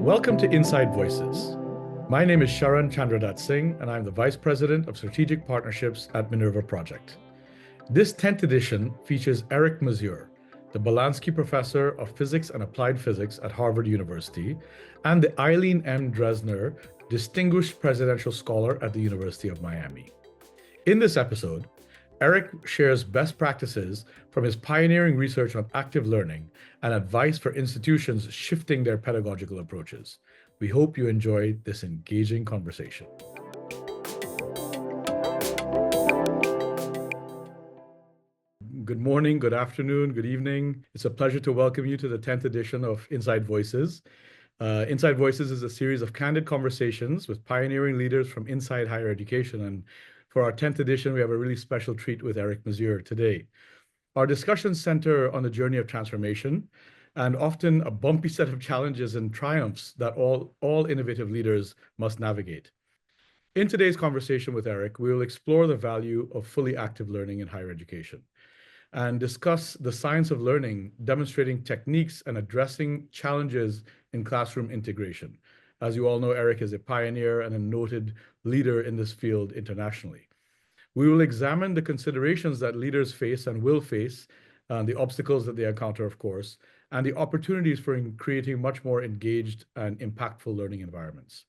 Welcome to Inside Voices. My name is Sharan Chandradath Singh, and I'm the Vice President of Strategic Partnerships at Minerva Project. This 10th edition features Eric Mazur, the Balkanski Professor of Physics and Applied Physics at Harvard University, and the Ilene M. Dresner Distinguished Presidential Scholar at the University of Miami. In this episode, Eric shares best practices from his pioneering research on active learning and advice for institutions shifting their pedagogical approaches. We hope you enjoy this engaging conversation. Good morning, good afternoon, good evening. It's a pleasure to welcome you to the 10th edition of Inside Voices. Inside Voices is a series of candid conversations with pioneering leaders from inside higher education. And for our 10th edition, we have a really special treat with Eric Mazur today. Our discussions center on the journey of transformation and often a bumpy set of challenges and triumphs that all innovative leaders must navigate. In today's conversation with Eric, we will explore the value of fully active learning in higher education and discuss the science of learning, demonstrating techniques and addressing challenges in classroom integration. As you all know, Eric is a pioneer and a noted leader in this field internationally. We will examine the considerations that leaders face and will face, the obstacles that they encounter, of course, and the opportunities for creating much more engaged and impactful learning environments.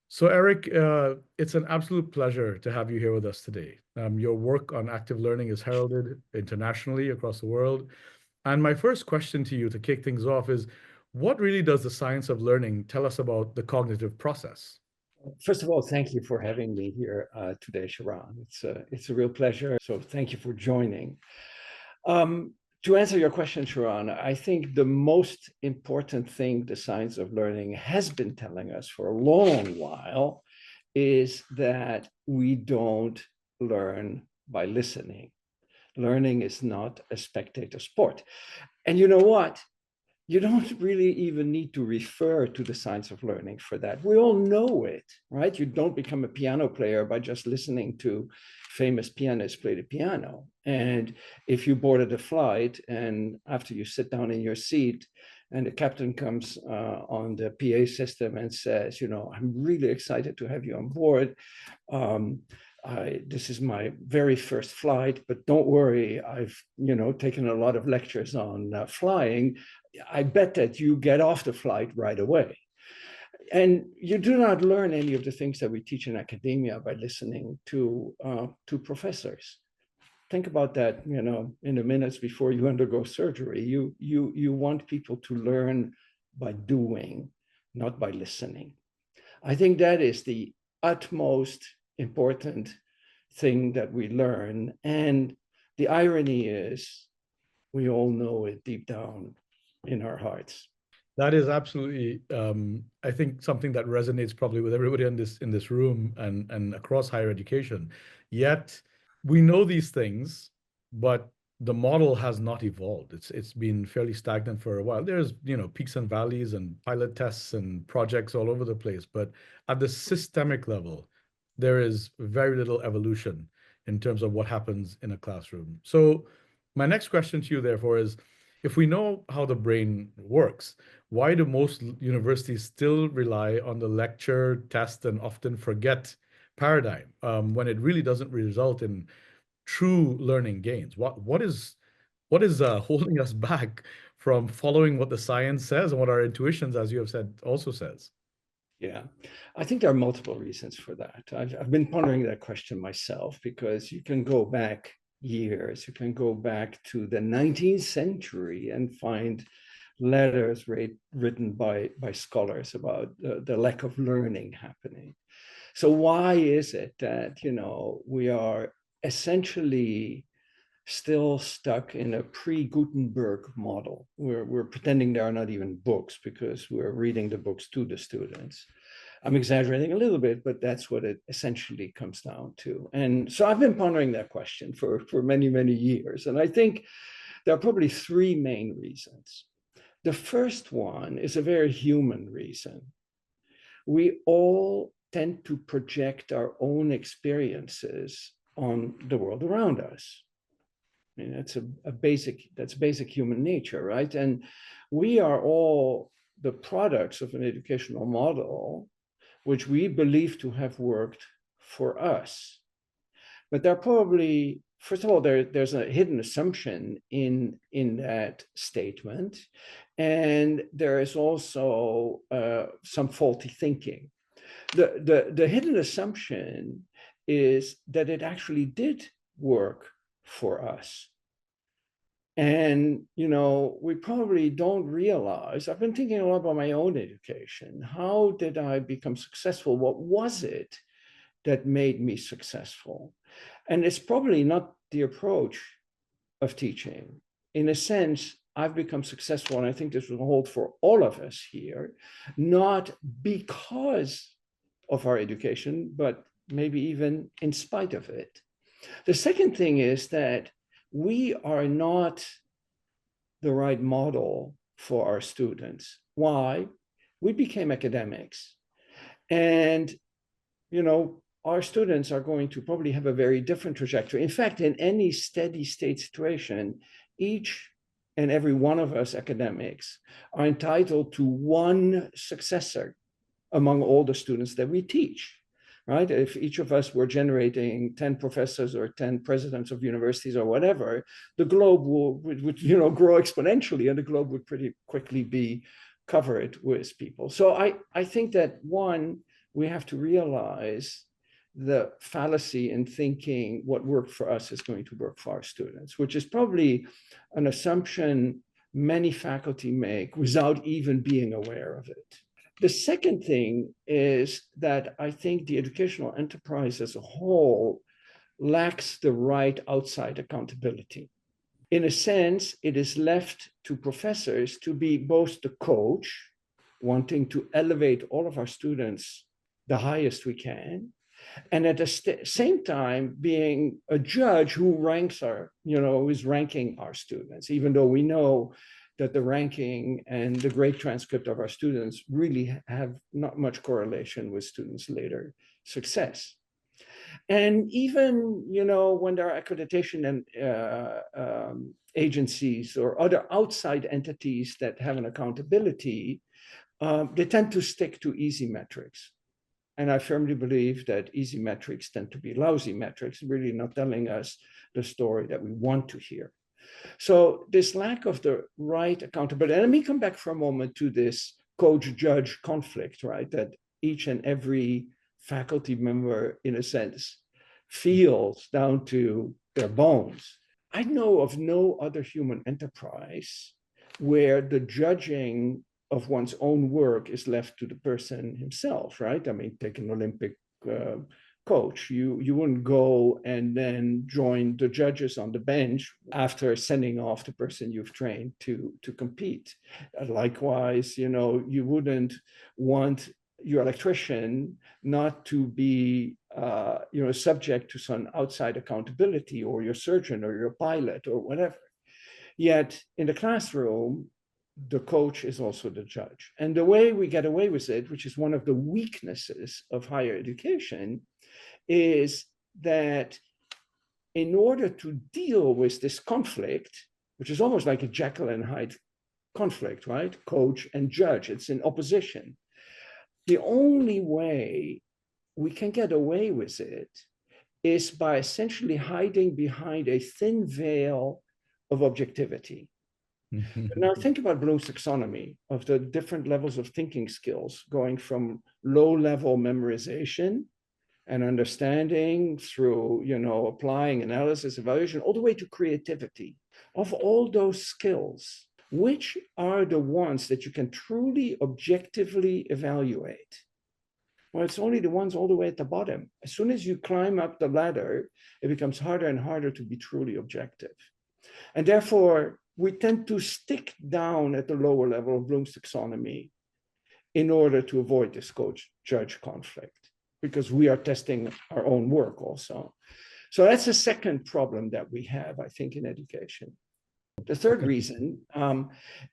So Eric, it's an absolute pleasure to have you here with us today. Your work on active learning is heralded internationally across the world. And my first question to you to kick things off is, what really does the science of learning tell us about the cognitive process? First of all, thank you for having me here today, Sharan. It's a real pleasure. So thank you for joining. To answer your question, Sharan, I think the most important thing the science of learning has been telling us for a long while is that we don't learn by listening. Learning is not a spectator sport. And you know what? You don't really even need to refer to the science of learning for that. We all know it, right? You don't become a piano player by just listening to famous pianists play the piano. And if you boarded a flight and after you sit down in your seat and the captain comes on the PA system and says, I'm really excited to have you on board. This is my very first flight, but don't worry, I've taken a lot of lectures on flying. I bet that you get off the flight right away. And you do not learn any of the things that we teach in academia by listening to professors. Think about that, in the minutes before you undergo surgery. You want people to learn by doing, not by listening. I think that is the utmost important thing that we learn. And the irony is, we all know it deep down in our hearts. That is absolutely, I think, something that resonates probably with everybody in this room and across higher education. Yet we know these things, but the model has not evolved. It's been fairly stagnant for a while. There's peaks and valleys and pilot tests and projects all over the place, but at the systemic level, there is very little evolution in terms of what happens in a classroom. So my next question to you, therefore, is, if we know how the brain works, why do most universities still rely on the lecture, test, and often forget paradigm when it really doesn't result in true learning gains? What is holding us back from following what the science says and what our intuitions, as you have said, also says? Yeah, I think there are multiple reasons for that. I've been pondering that question myself, because you can go back years. You can go back to the 19th century and find letters written by scholars about the lack of learning happening. So why is it that, we are essentially still stuck in a pre-Gutenberg model? We're pretending there are not even books because we're reading the books to the students. I'm exaggerating a little bit, but that's what it essentially comes down to. And so I've been pondering that question for many, many years. And I think there are probably three main reasons. The first one is a very human reason. We all tend to project our own experiences on the world around us. I mean, that's basic human nature, right? And we are all the products of an educational model which we believe to have worked for us. But there are probably, first of all, there's a hidden assumption in that statement. And there is also some faulty thinking. The hidden assumption is that it actually did work for us. And, we probably don't realize, I've been thinking a lot about my own education. How did I become successful? What was it that made me successful? And it's probably not the approach of teaching. In a sense, I've become successful, and I think this will hold for all of us here, not because of our education, but maybe even in spite of it. The second thing is that we are not the right model for our students. Why? We became academics. And, our students are going to probably have a very different trajectory. In fact, in any steady state situation, each and every one of us academics are entitled to one successor among all the students that we teach. Right? If each of us were generating 10 professors or 10 presidents of universities or whatever, the globe would grow exponentially, and the globe would pretty quickly be covered with people. So I think that, one, we have to realize the fallacy in thinking what worked for us is going to work for our students, which is probably an assumption many faculty make without even being aware of it. The second thing is that I think the educational enterprise as a whole lacks the right outside accountability. In a sense, it is left to professors to be both the coach, wanting to elevate all of our students the highest we can, and at the same time being a judge who ranks is ranking our students, even though we know that the ranking and the grade transcript of our students really have not much correlation with students' later success. And even, when there are accreditation and agencies or other outside entities that have an accountability, they tend to stick to easy metrics. And I firmly believe that easy metrics tend to be lousy metrics, really not telling us the story that we want to hear. So this lack of the right accountability, and let me come back for a moment to this coach-judge conflict, right, that each and every faculty member, in a sense, feels down to their bones. I know of no other human enterprise where the judging of one's own work is left to the person himself, right? I mean, take an Olympic coach. You wouldn't go and then join the judges on the bench after sending off the person you've trained to compete. Likewise, you wouldn't want your electrician not to be subject to some outside accountability, or your surgeon or your pilot or whatever. Yet in the classroom, the coach is also the judge. And the way we get away with it, which is one of the weaknesses of higher education, is that in order to deal with this conflict, which is almost like a Jekyll and Hyde conflict, right? Coach and judge, it's in opposition. The only way we can get away with it is by essentially hiding behind a thin veil of objectivity. Now think about Bloom's taxonomy of the different levels of thinking skills, going from low-level memorization and understanding through, applying, analysis, evaluation, all the way to creativity. Of all those skills, which are the ones that you can truly objectively evaluate? Well, it's only the ones all the way at the bottom. As soon as you climb up the ladder, it becomes harder and harder to be truly objective. And therefore, we tend to stick down at the lower level of Bloom's taxonomy in order to avoid this coach-judge conflict, because we are testing our own work also. So that's the second problem that we have, I think, in education. The third reason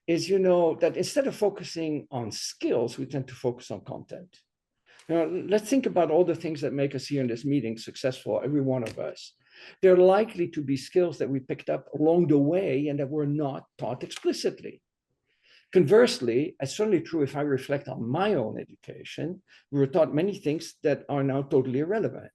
is, that instead of focusing on skills, we tend to focus on content. Now, let's think about all the things that make us here in this meeting successful, every one of us. They're likely to be skills that we picked up along the way and that were not taught explicitly. Conversely, it's certainly true if I reflect on my own education, we were taught many things that are now totally irrelevant.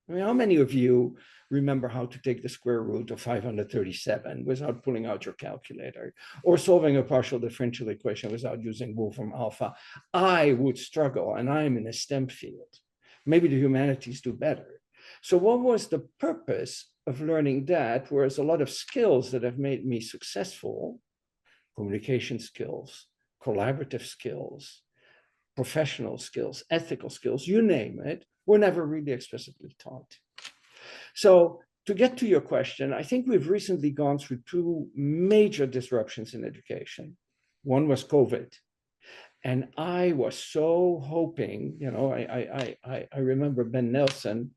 I mean, how many of you remember how to take the square root of 537 without pulling out your calculator, or solving a partial differential equation without using Wolfram alpha? I would struggle, and I'm in a STEM field. Maybe the humanities do better. So what was the purpose of learning that? Whereas a lot of skills that have made me successful, communication skills, collaborative skills, professional skills, ethical skills, you name it, were never really explicitly taught. So to get to your question, I think we've recently gone through two major disruptions in education. One was COVID. And I was so hoping, I remember Ben Nelson,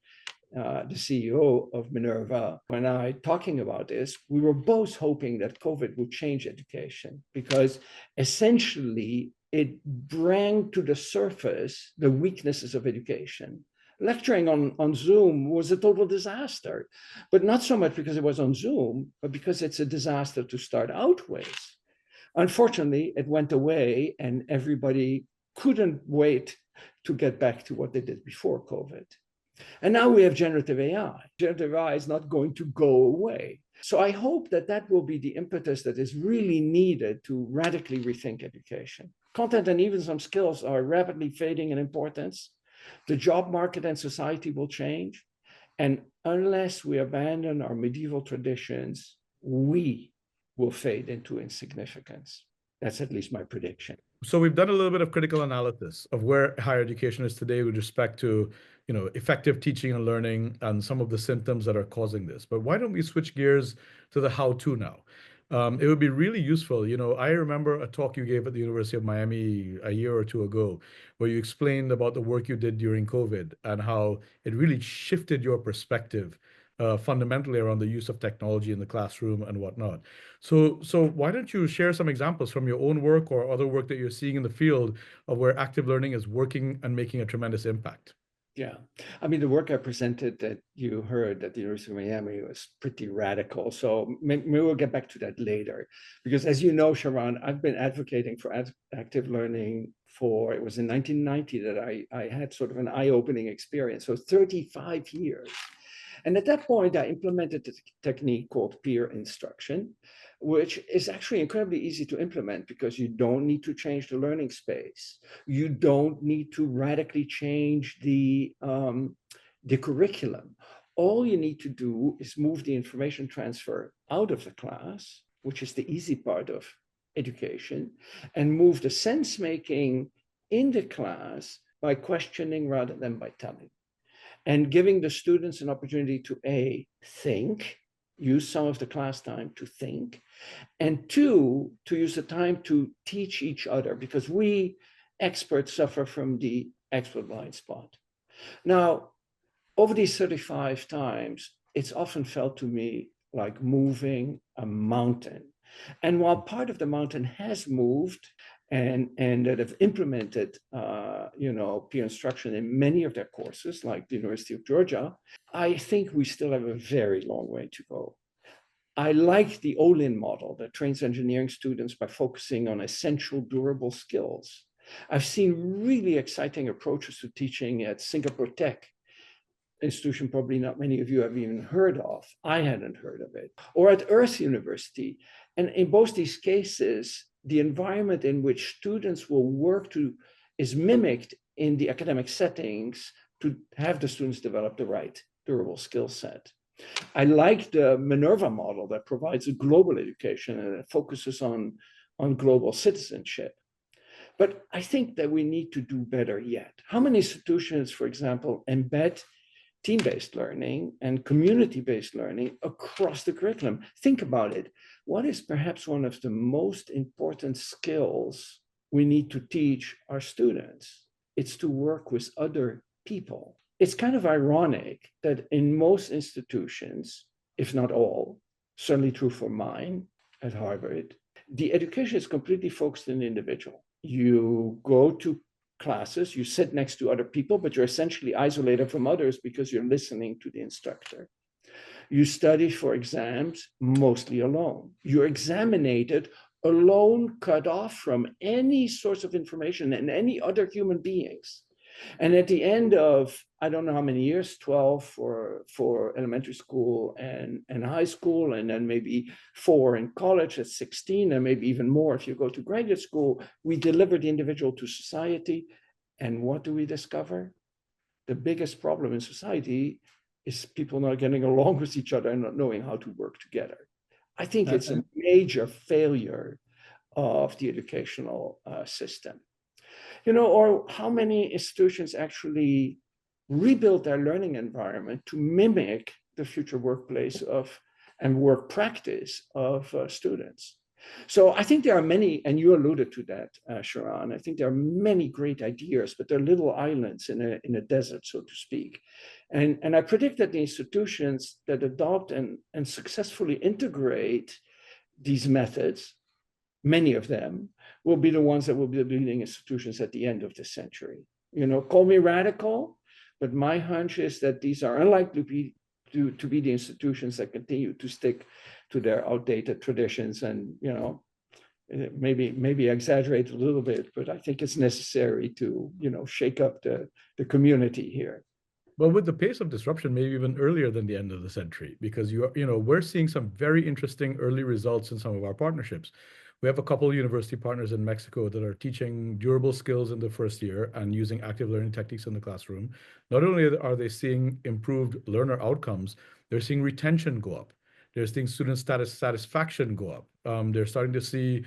the CEO of Minerva, when I talking about this, we were both hoping that COVID would change education, because essentially it brought to the surface the weaknesses of education. Lecturing on Zoom was a total disaster, but not so much because it was on Zoom, but because it's a disaster to start out with. Unfortunately, it went away and everybody couldn't wait to get back to what they did before COVID. And now we have generative AI. Generative AI is not going to go away. So I hope that that will be the impetus that is really needed to radically rethink education. Content and even some skills are rapidly fading in importance. The job market and society will change. And unless we abandon our medieval traditions, we will fade into insignificance. That's at least my prediction. So we've done a little bit of critical analysis of where higher education is today with respect to, effective teaching and learning and some of the symptoms that are causing this. But why don't we switch gears to the how-to now? It would be really useful. I remember a talk you gave at the University of Miami a year or two ago, where you explained about the work you did during COVID and how it really shifted your perspective fundamentally around the use of technology in the classroom and whatnot. So why don't you share some examples from your own work or other work that you're seeing in the field of where active learning is working and making a tremendous impact? Yeah, I mean, the work I presented that you heard at the University of Miami was pretty radical. So maybe we'll get back to that later. Because as you know, Sharan, I've been advocating for active learning it was in 1990 that I had sort of an eye-opening experience. So 35 years. And at that point, I implemented a technique called peer instruction, which is actually incredibly easy to implement because you don't need to change the learning space. You don't need to radically change the curriculum. All you need to do is move the information transfer out of the class, which is the easy part of education, and move the sense-making in the class by questioning rather than by telling. And giving the students an opportunity to think, use some of the class time to think, and two, to use the time to teach each other, because we experts suffer from the expert blind spot. Now, over these 35 times, it's often felt to me like moving a mountain. And while part of the mountain has moved, and that have implemented, peer instruction in many of their courses, like the University of Georgia, I think we still have a very long way to go. I like the Olin model that trains engineering students by focusing on essential durable skills. I've seen really exciting approaches to teaching at Singapore Tech institution probably not many of you have even heard of. I hadn't heard of it. Or at Earth University. And in both these cases, the environment in which students will work is mimicked in the academic settings to have the students develop the right durable skill set. I like the Minerva model that provides a global education and it focuses on global citizenship. But I think that we need to do better yet. How many institutions, for example, embed team-based learning and community-based learning across the curriculum? Think about it. What is perhaps one of the most important skills we need to teach our students? It's to work with other people. It's kind of ironic that in most institutions, if not all, certainly true for mine at Harvard, the education is completely focused on the individual. You go to classes, you sit next to other people, but you're essentially isolated from others because you're listening to the instructor. You study for exams mostly alone. You're examinated alone cut off from any source of information and any other human beings. And at the end of, I don't know how many years, 12 for elementary school and high school, and then maybe 4 in college at 16, and maybe even more if you go to graduate school, we deliver the individual to society. And what do we discover? The biggest problem in society is people not getting along with each other and not knowing how to work together. I think it's a major failure of the educational system. Or how many institutions actually rebuild their learning environment to mimic the future workplace and work practice of students. So I think there are many, and you alluded to that, Sharan. I think there are many great ideas, but they're little islands in a desert, so to speak. And I predict that the institutions that adopt and successfully integrate these methods, many of them, will be the ones that will be the leading institutions at the end of the century. Call me radical, but my hunch is that these are unlikely to be the institutions that continue to stick to their outdated traditions and, maybe exaggerate a little bit, but I think it's necessary to, shake up the community here. Well, with the pace of disruption, maybe even earlier than the end of the century, because we're seeing some very interesting early results in some of our partnerships. We have a couple of university partners in Mexico that are teaching durable skills in the first year and using active learning techniques in the classroom. Not only are they seeing improved learner outcomes, they're seeing retention go up. They're seeing student satisfaction go up. They're starting to see,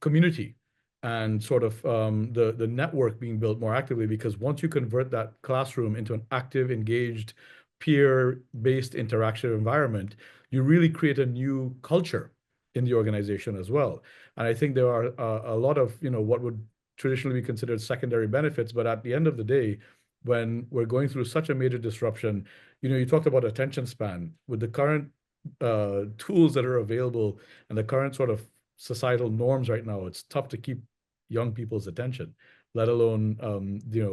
community and sort of the network being built more actively, because once you convert that classroom into an active, engaged, peer-based interaction environment, you really create a new culture in the organization as well. And I think there are a lot of, what would traditionally be considered secondary benefits, but at the end of the day, when we're going through such a major disruption, you talked about attention span. With the current tools that are available and the current sort of societal norms right now, it's tough to keep young people's attention, let alone,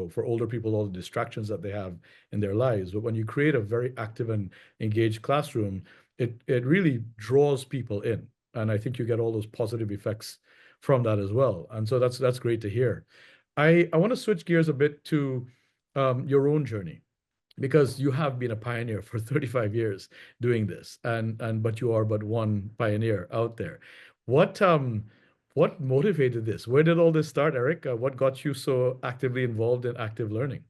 for older people, all the distractions that they have in their lives. But when you create a very active and engaged classroom, it really draws people in. And I think you get all those positive effects from that as well. And so that's great to hear. I want to switch gears a bit to your own journey, because you have been a pioneer for 35 years doing this, but you are but one pioneer out there. What motivated this? Where did all this start, Eric? What got you so actively involved in active learning?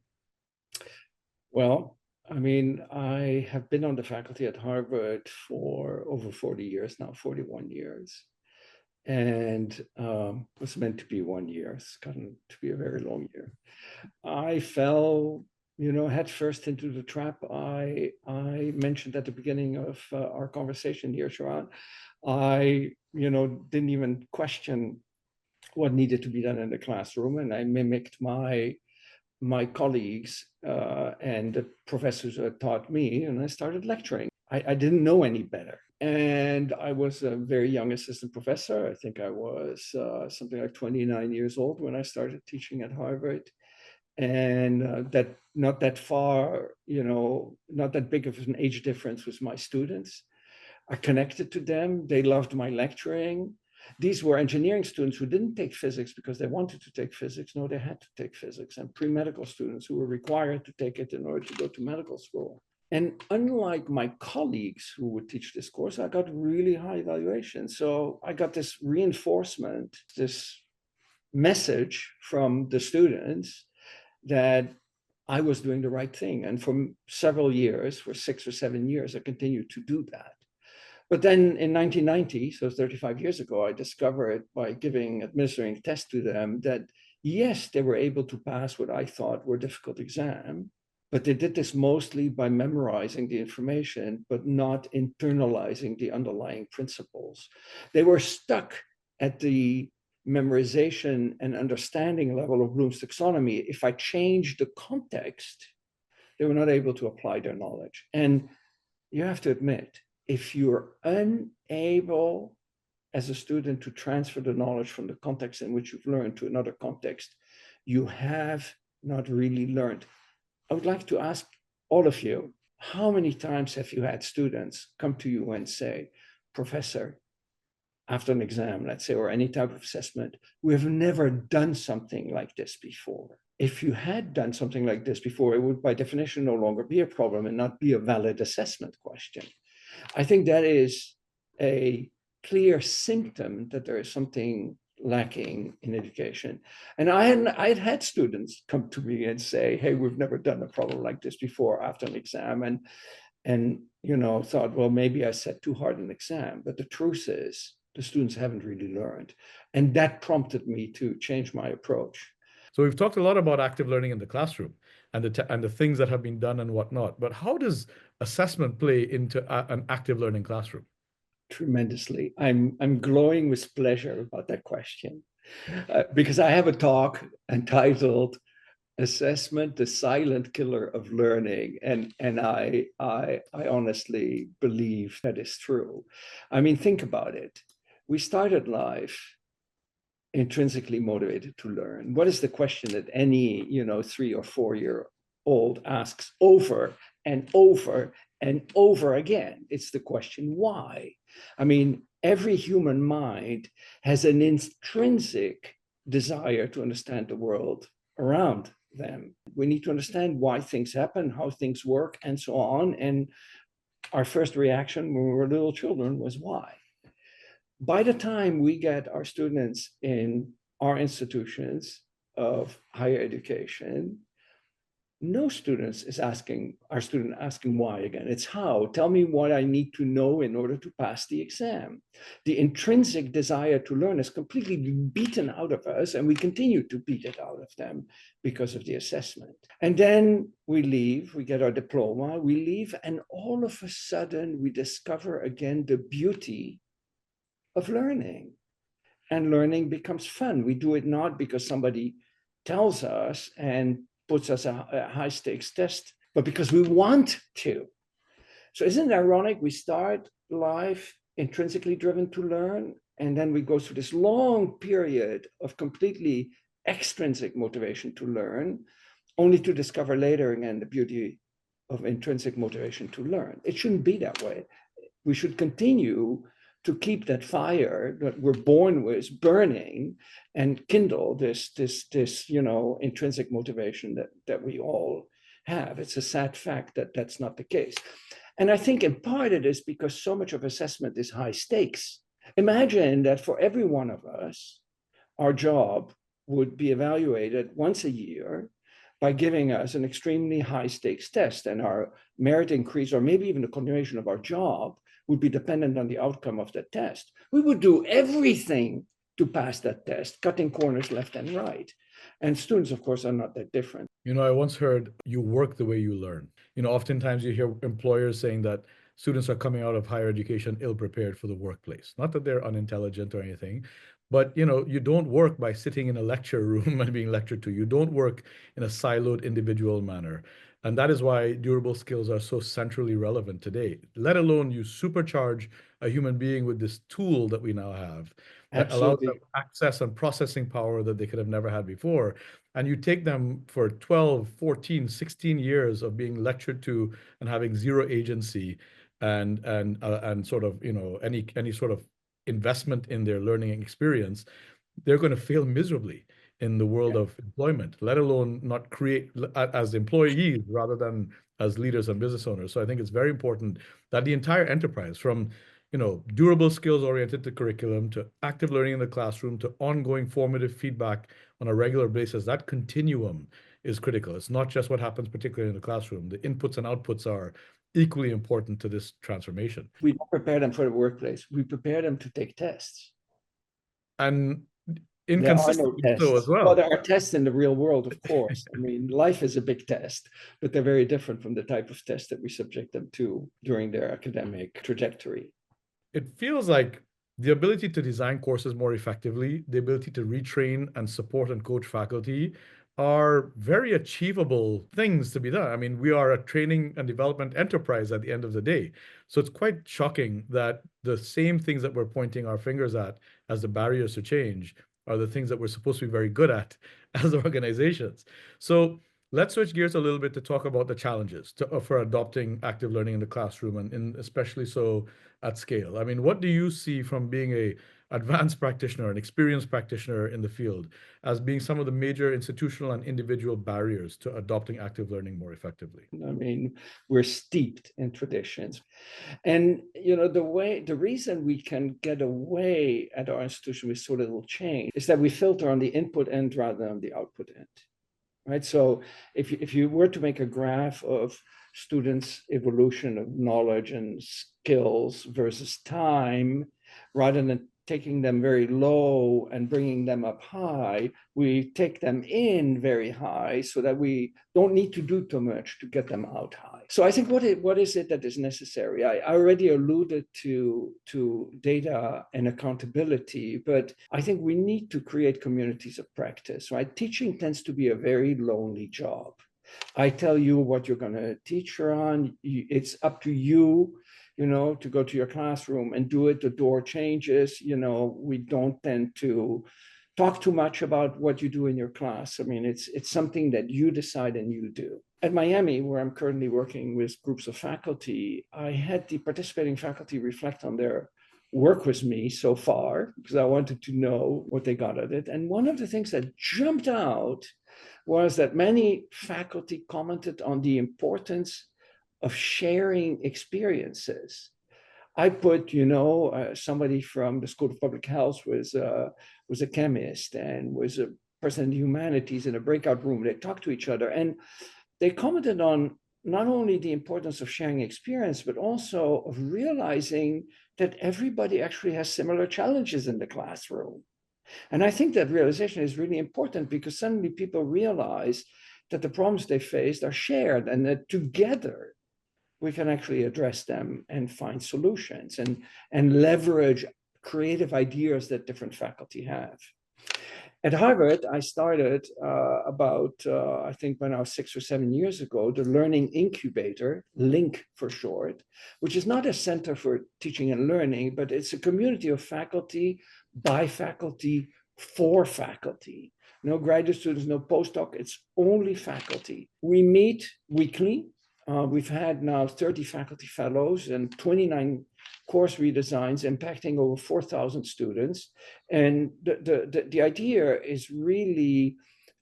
Well, I have been on the faculty at Harvard for over 40 years now, 41 years. And it was meant to be 1 year. It's gotten to be a very long year. I fell, head first into the trap I mentioned at the beginning of our conversation here, Sharan. I, didn't even question what needed to be done in the classroom, and I mimicked my colleagues and the professors who had taught me, and I started lecturing. I didn't know any better. And I was a very young assistant professor. I think I was something like 29 years old when I started teaching at Harvard. And that not that far, not that big of an age difference with my students. I connected to them. They loved my lecturing. These were engineering students who didn't take physics because they wanted to take physics. No, they had to take physics, and pre-medical students who were required to take it in order to go to medical school. And unlike my colleagues who would teach this course, I got really high evaluation. So I got this reinforcement, this message from the students that I was doing the right thing. And for several years, for 6 or 7 years, I continued to do that. But then in 1990, so 35 years ago, I discovered by administering tests to them that, yes, they were able to pass what I thought were difficult exams, but they did this mostly by memorizing the information, but not internalizing the underlying principles. They were stuck at the memorization and understanding level of Bloom's taxonomy. If I changed the context, they were not able to apply their knowledge. And you have to admit, if you're unable as a student to transfer the knowledge from the context in which you've learned to another context, you have not really learned. I would like to ask all of you, how many times have you had students come to you and say, Professor, after an exam, let's say, or any type of assessment, we have never done something like this before. If you had done something like this before, it would by definition no longer be a problem and not be a valid assessment question. I think that is a clear symptom that there is something lacking in education. And I had students come to me and say, hey, we've never done a problem like this before after an exam. And thought, well, maybe I set too hard an exam. But the truth is, the students haven't really learned. And that prompted me to change my approach. So we've talked a lot about active learning in the classroom and the things that have been done and whatnot. But how does assessment play into an active learning classroom? Tremendously. I'm glowing with pleasure about that question because I have a talk entitled "Assessment: The Silent Killer of Learning," and I honestly believe that is true. I mean, think about it. We started life intrinsically motivated to learn. What is the question that any 3 or 4 year old asks over and over and over again? It's the question, why? I mean, every human mind has an intrinsic desire to understand the world around them. We need to understand why things happen, how things work, and so on. And our first reaction when we were little children was why? By the time we get our students in our institutions of higher education, no students is asking why again. It's how. Tell me what I need to know in order to pass the exam. The intrinsic desire to learn is completely beaten out of us, and we continue to beat it out of them because of the assessment. And then we leave, we get our diploma, we leave, and all of a sudden we discover again the beauty of learning. And learning becomes fun. We do it not because somebody tells us and puts us a high stakes test, but because we want to. So isn't it ironic? We start life intrinsically driven to learn, and then we go through this long period of completely extrinsic motivation to learn, only to discover later again the beauty of intrinsic motivation to learn. It shouldn't be that way. We should continue to keep that fire that we're born with burning and kindle this intrinsic motivation that we all have. It's a sad fact that that's not the case. And I think in part it is because so much of assessment is high stakes. Imagine that for every one of us, our job would be evaluated once a year by giving us an extremely high stakes test, and our merit increase, or maybe even the continuation of our job, would be dependent on the outcome of that test. We would do everything to pass that test, cutting corners left and right. And students, of course, are not that different. I once heard you work the way you learn. Oftentimes you hear employers saying that students are coming out of higher education ill-prepared for the workplace. Not that they're unintelligent or anything, but you don't work by sitting in a lecture room and being lectured to. You don't work in a siloed individual manner. And that is why durable skills are so centrally relevant today, let alone you supercharge a human being with this tool that we now have that allows them access and processing power that they could have never had before. And you take them for 12, 14, 16 years of being lectured to and having zero agency and sort of, any sort of investment in their learning experience, they're going to fail miserably in the world of employment, let alone not create as employees rather than as leaders and business owners. So I think it's very important that the entire enterprise, from durable skills oriented to curriculum, to active learning in the classroom, to ongoing formative feedback on a regular basis, that continuum is critical. It's not just what happens particularly in the classroom. The inputs and outputs are equally important to this transformation. We don't prepare them for the workplace. We prepare them to take tests. And inconsistently so as well. Well, there are tests in the real world, of course. I mean, life is a big test, but they're very different from the type of test that we subject them to during their academic trajectory. It feels like the ability to design courses more effectively, the ability to retrain and support and coach faculty are very achievable things to be done. I mean, we are a training and development enterprise at the end of the day. So it's quite shocking that the same things that we're pointing our fingers at as the barriers to change are the things that we're supposed to be very good at as organizations. So let's switch gears a little bit to talk about the challenges for adopting active learning in the classroom and especially so at scale. I mean, what do you see from being a advanced practitioner, an experienced practitioner in the field, as being some of the major institutional and individual barriers to adopting active learning more effectively? I mean, we're steeped in traditions. And the reason we can get away at our institution with so little change is that we filter on the input end rather than the output end. Right. So if you were to make a graph of students' evolution of knowledge and skills versus time, rather than taking them very low and bringing them up high, we take them in very high so that we don't need to do too much to get them out high. So I think what is it that is necessary? I already alluded to data and accountability, but I think we need to create communities of practice, right? Teaching tends to be a very lonely job. I tell you what you're going to teach on. It's up to you, to go to your classroom and do it. The door changes. We don't tend to talk too much about what you do in your class. I mean, it's something that you decide and you do. At Miami, where I'm currently working with groups of faculty, I had the participating faculty reflect on their work with me so far because I wanted to know what they got at it. And one of the things that jumped out was that many faculty commented on the importance of sharing experiences. I put, somebody from the School of Public Health was a chemist and was a person in the humanities in a breakout room. They talked to each other and they commented on not only the importance of sharing experience, but also of realizing that everybody actually has similar challenges in the classroom. And I think that realization is really important because suddenly people realize that the problems they faced are shared and that together we can actually address them and find solutions and leverage creative ideas that different faculty have. At Harvard, I started I think when I was 6 or 7 years ago, the Learning Incubator, LINC for short, which is not a center for teaching and learning, but it's a community of faculty, by faculty, for faculty. No graduate students, no postdoc, it's only faculty. We meet weekly. We've had now 30 faculty fellows and 29 course redesigns impacting over 4,000 students. And the idea is really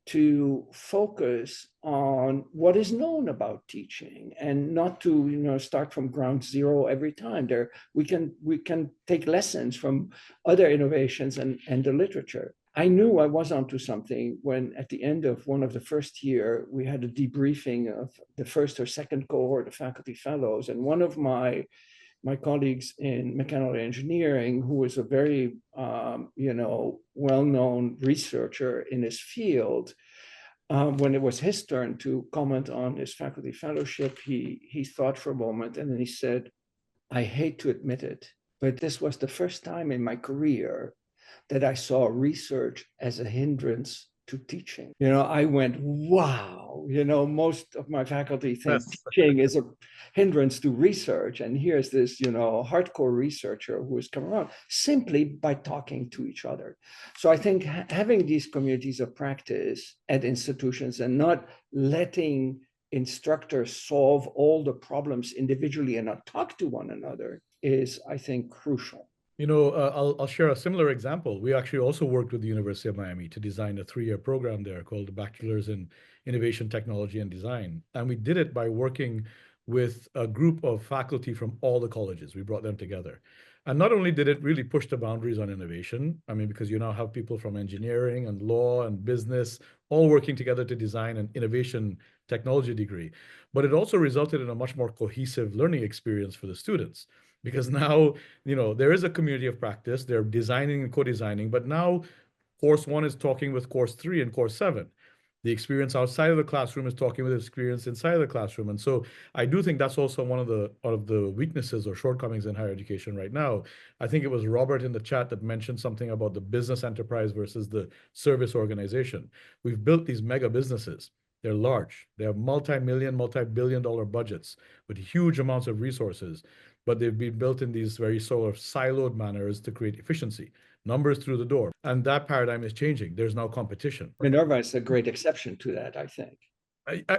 to focus on what is known about teaching and not to start from ground zero every time. We can take lessons from other innovations and the literature. I knew I was onto something when at the end of one of the first year, we had a debriefing of the first or second cohort of faculty fellows. And one of my colleagues in mechanical engineering, who was a very, well-known researcher in his field, when it was his turn to comment on his faculty fellowship, he thought for a moment and then he said, I hate to admit it, but this was the first time in my career that I saw research as a hindrance to teaching. I went, wow, most of my faculty think teaching is a hindrance to research. And here's this, hardcore researcher who has come around simply by talking to each other. So I think having these communities of practice at institutions and not letting instructors solve all the problems individually and not talk to one another is, I think, crucial. I'll share a similar example. We actually also worked with the University of Miami to design a 3-year program there called the Bachelor's in Innovation, Technology, and Design. And we did it by working with a group of faculty from all the colleges. We brought them together. And not only did it really push the boundaries on innovation, because you now have people from engineering and law and business all working together to design an innovation technology degree, but it also resulted in a much more cohesive learning experience for the students. Because now, there is a community of practice, they're designing and co-designing, but now course 1 is talking with course 3 and course 7. The experience outside of the classroom is talking with the experience inside of the classroom. And so I do think that's also one of the weaknesses or shortcomings in higher education right now. I think it was Robert in the chat that mentioned something about the business enterprise versus the service organization. We've built these mega businesses. They're large. They have multi-million, multi-billion-dollar budgets with huge amounts of resources, but they've been built in these very sort of siloed manners to create efficiency, numbers through the door. And that paradigm is changing. There's now competition. Minerva is a great exception to that, I think.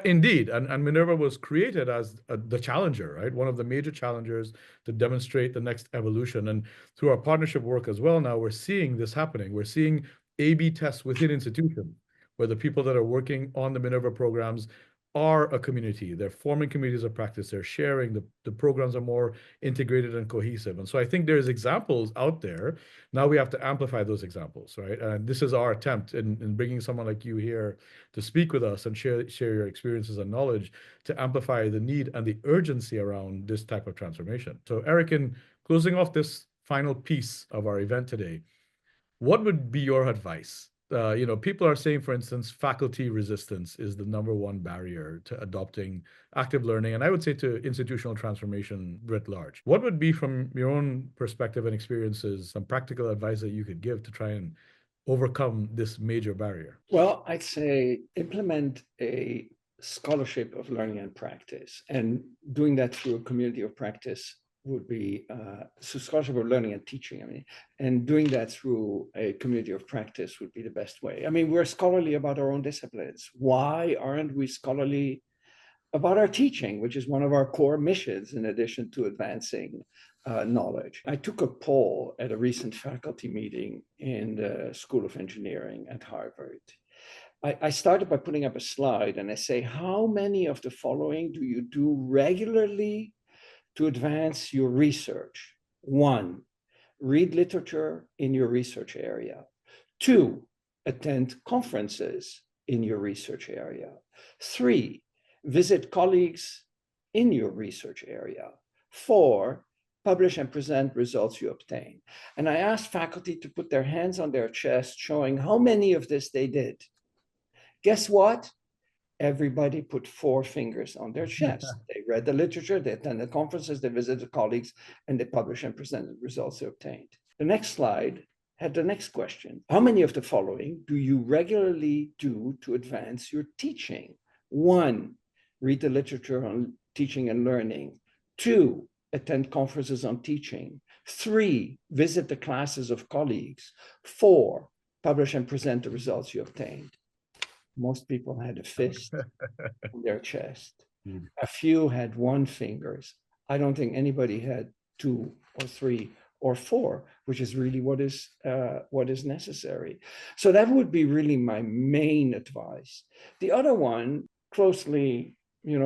Indeed, and Minerva was created as the challenger, right? One of the major challengers to demonstrate the next evolution. And through our partnership work as well, now we're seeing this happening. We're seeing A/B tests within institutions, where the people that are working on the Minerva programs are a community. They're forming communities of practice. They're sharing. The programs are more integrated and cohesive. And so I think there's examples out there. Now we have to amplify those examples, right? And this is our attempt in bringing someone like you here to speak with us and share your experiences and knowledge to amplify the need and the urgency around this type of transformation. So Eric, in closing off this final piece of our event today, what would be your advice? People are saying, for instance, faculty resistance is the number one barrier to adopting active learning, and I would say to institutional transformation writ large. What would be, from your own perspective and experiences, some practical advice that you could give to try and overcome this major barrier? Well, I'd say implement a scholarship of learning and practice, and doing that through a community of practice would be so scholarship of learning and teaching. I mean, and doing that through a community of practice would be the best way. I mean, we're scholarly about our own disciplines. Why aren't we scholarly about our teaching, which is one of our core missions in addition to advancing knowledge? I took a poll at a recent faculty meeting in the School of Engineering at Harvard. I started by putting up a slide and I say, how many of the following do you do regularly to advance your research? 1, read literature in your research area. 2, attend conferences in your research area. 3, visit colleagues in your research area. 4, publish and present results you obtain. And I asked faculty to put their hands on their chest, showing how many of this they did. Guess what? Everybody put 4 fingers on their chest. They read the literature, they attended conferences, they visited colleagues, and they published and presented results they obtained. The next slide had the next question. How many of the following do you regularly do to advance your teaching? 1, read the literature on teaching and learning. 2, attend conferences on teaching. 3, visit the classes of colleagues. 4, publish and present the results you obtained. Most people had a fist on their chest. A few had 1 fingers. I don't think anybody had 2 or 3 or 4, which is really what is necessary. So that would be really my main advice. The other one, closely,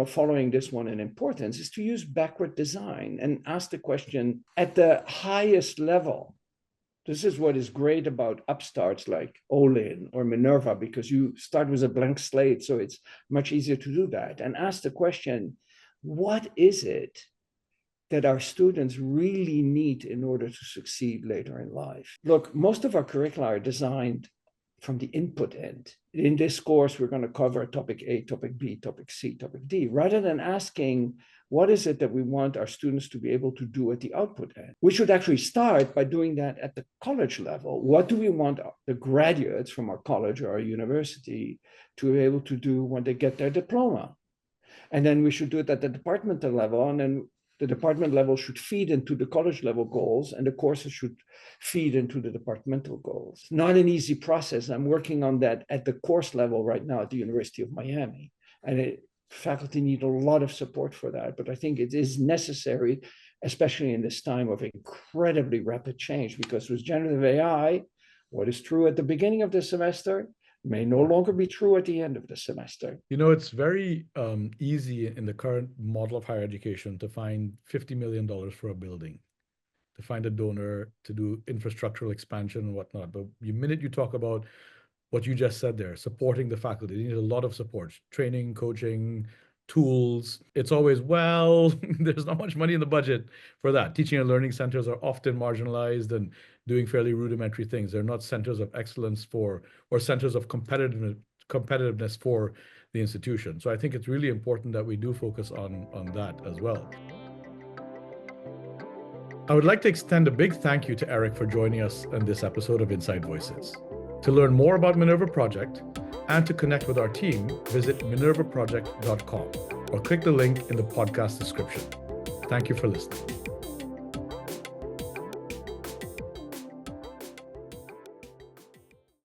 following this one in importance, is to use backward design and ask the question at the highest level. This is what is great about upstarts like Olin or Minerva, because you start with a blank slate, so it's much easier to do that. And ask the question, what is it that our students really need in order to succeed later in life? Look, most of our curricula are designed from the input end. In this course, we're going to cover topic A, topic B, topic C, topic D, rather than asking, what is it that we want our students to be able to do at the output end? We should actually start by doing that at the college level. What do we want the graduates from our college or our university to be able to do when they get their diploma? And then we should do it at the departmental level, and then the department level should feed into the college level goals, and the courses should feed into the departmental goals. Not an easy process. I'm working on that at the course level right now at the University of Miami. And faculty need a lot of support for that, but I think it is necessary, especially in this time of incredibly rapid change, because with generative AI, what is true at the beginning of the semester may no longer be true at the end of the semester. It's very easy in the current model of higher education to find $50 million for a building, to find a donor, to do infrastructural expansion and whatnot. But the minute you talk about what you just said there, supporting the faculty, they need a lot of support, training, coaching, tools. It's always, there's not much money in the budget for that. Teaching and learning centers are often marginalized and doing fairly rudimentary things. They're not centers of excellence or centers of competitiveness for the institution. So I think it's really important that we do focus on that as well. I would like to extend a big thank you to Eric for joining us on this episode of Inside Voices. To learn more about Minerva Project and to connect with our team, visit minervaproject.com or click the link in the podcast description. Thank you for listening.